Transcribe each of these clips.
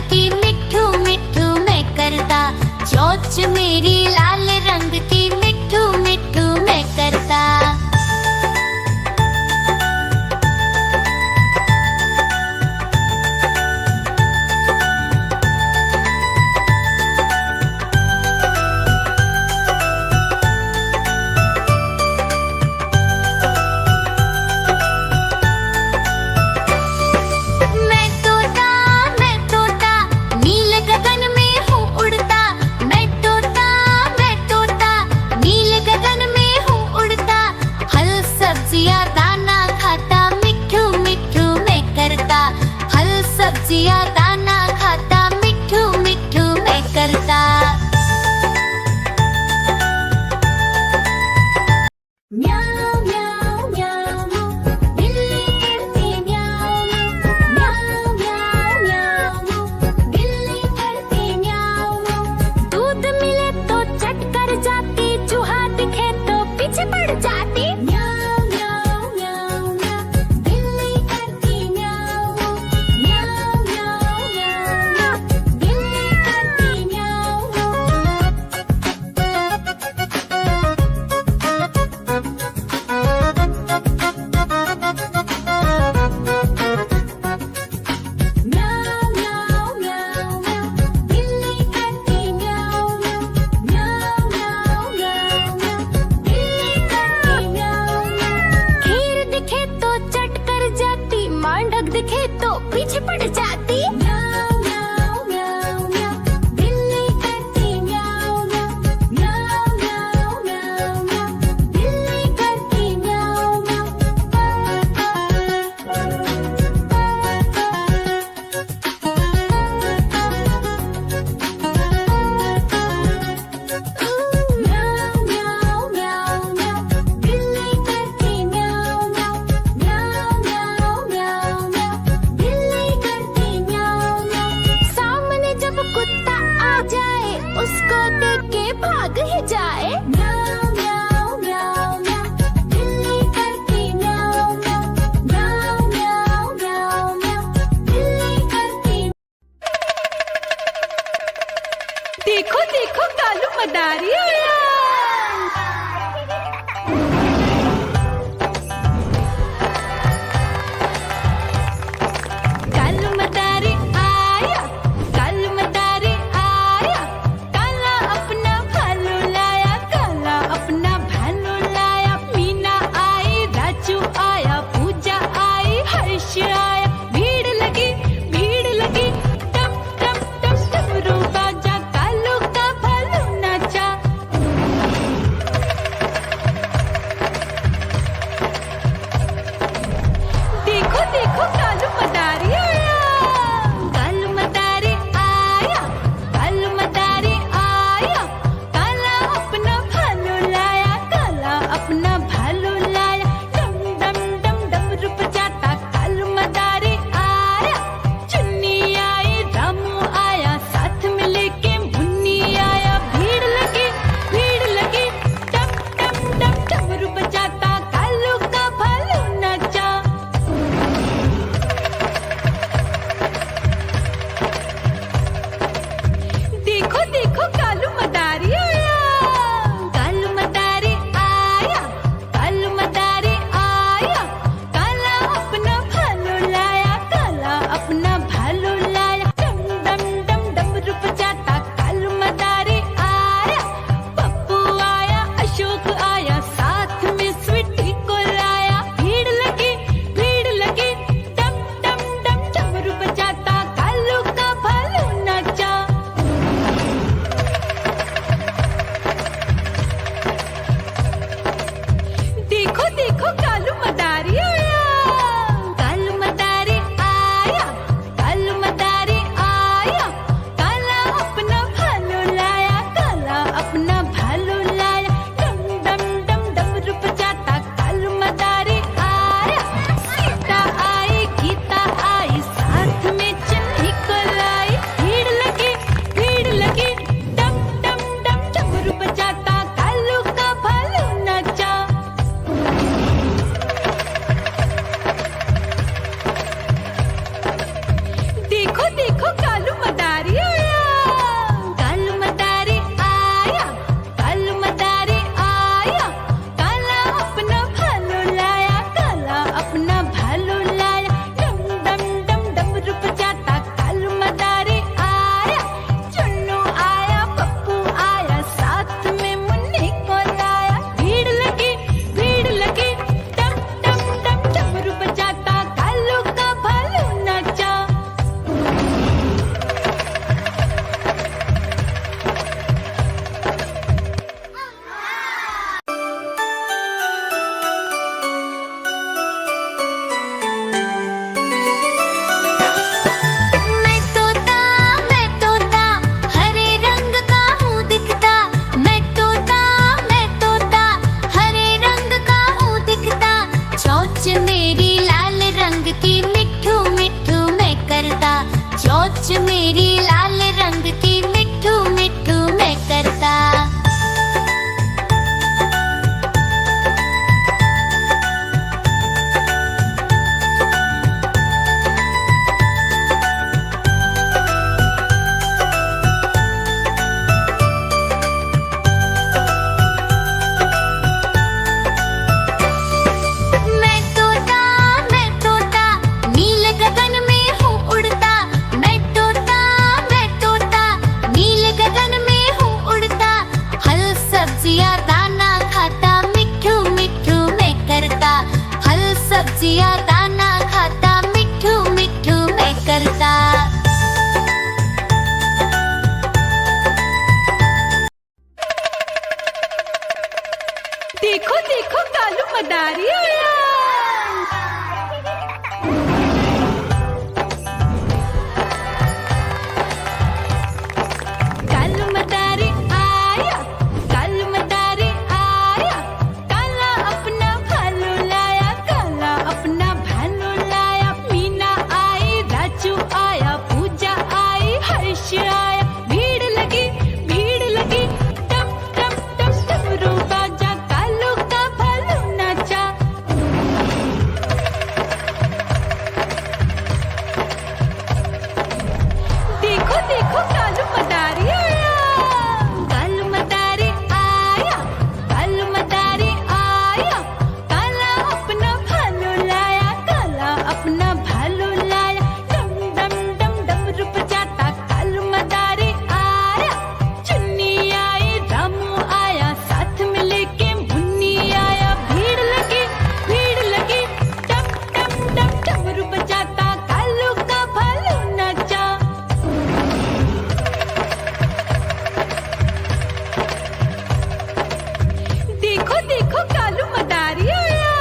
की मिठू मिठू मैं करता, चोंच मेरी लाल रंग की मिठू मिठू मैं करता। सब्जियां दाना खाता मिठू मिठू मैं करता। म्याऊं म्याऊं म्याऊं बिल्ली करती म्याऊं, म्याऊं म्याऊं म्याऊं बिल्ली करती म्याऊं। दूध मिले तो चट कर जाती, चूहा दिखे तो पीछे पड़ जाती। दिखे तो पीछे पड़ जाती। म्याऊं म्याऊं म्याऊं म्याऊं बिल्ली करती म्याऊं म्याऊं, म्याऊं म्याऊं म्याऊं म्याऊं बिल्ली करती म्याऊं म्याऊं म्याऊं म्याऊं म्याऊं बिल्ली करती म्याऊं म्याऊं, म्याऊं म्याऊं म्याऊं सामने जब कुत्ता आ जाए उसको देख के भाग ही जाए। म्याऊं म्याऊं म्याऊं म्याऊं बिल्ली करती म्याऊं म्याऊं, म्याऊं म्याऊं म्याऊं म्याऊं बिल्ली करती। देखो देखो कालू मदारी आया। कालू मदारी आया, कालू मदारी आया, काला अपना भालू लाया, काला अपना भालू लाया। मीना आई, राजू आया, पूजा आई, हर्ष आया। भीड़ लगी टप टप टप डमरू बाजा, कालू का भालू नाचा। ख्वाहिश मेरी लाल रंग की मिट्ठू मिट्ठू मैं करता। मैं तोता नील गगन में हूँ उड़ता। मैं तोता नील गगन में हूँ उड़ता। फल सब्जियाँ दाना खाता मिट्ठू मिट्ठू मैं करता। फल सब्जियाँ दाना खाता मिट्ठू मिट्ठू मैं करता। देखो देखो कालू मदारी आया। कालू मदारी आया, कालू मदारी आया। काला अपना भालू लाया, काला अपना भालू लाया। मीना आई, राजू आया, पूजा आई, हर्ष आया। भीड़ लगी टम टम टम डमरू बाजा। कालू का भालू नाचा। देखो देखो कालू मदारी आया। कालू मदारी आया, कालू मदारी आया। काला अपना भालू लाया, काला अपना भालू लाया। डम डम डम डमरू बजाता कालू मदारी आया। चुन्नी आई, रामू आया, साथ में लेके मुन्नी आया। भीड़ लगी टम टम टम डमरू बजाता कालू का भालू नाचा। देखो देखो कालू मदारी आया।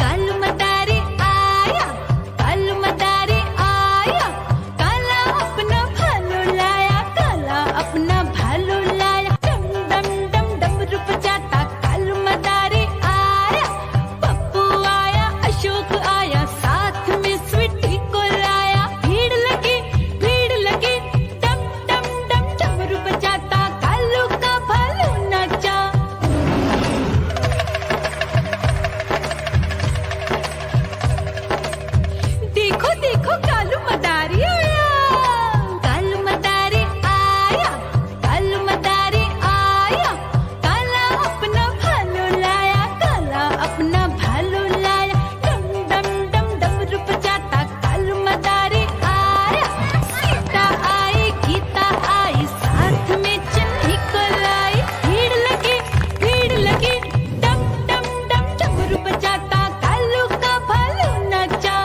कालू मदारी आया, कालू मदारी आया। काला अपना भालू लाया, काला अपना भालू लाया। डम डम डम डमरू बजाता कालू मदारी आया। पप्पू आया, अशोक आया, साथ में स्वीटी को लाया। भीड़ लगी टम टम डम डमरू बजाता कालू का भालू नाचा। देखो देखो कालू मदारी आया। कालू मदारी आया, कालू मदारी आया। काला अपना भालू लाया, काला अपना भालू लाया। डम डम डम डमरू बजाता कालू मदारी आया। सीता आई, गीता आई, साथ में चन्नी को लाई। भीड़ लगी डम डम डम डमरू बजाता कालू का भालू नाचा।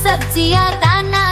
सब्जियां दाना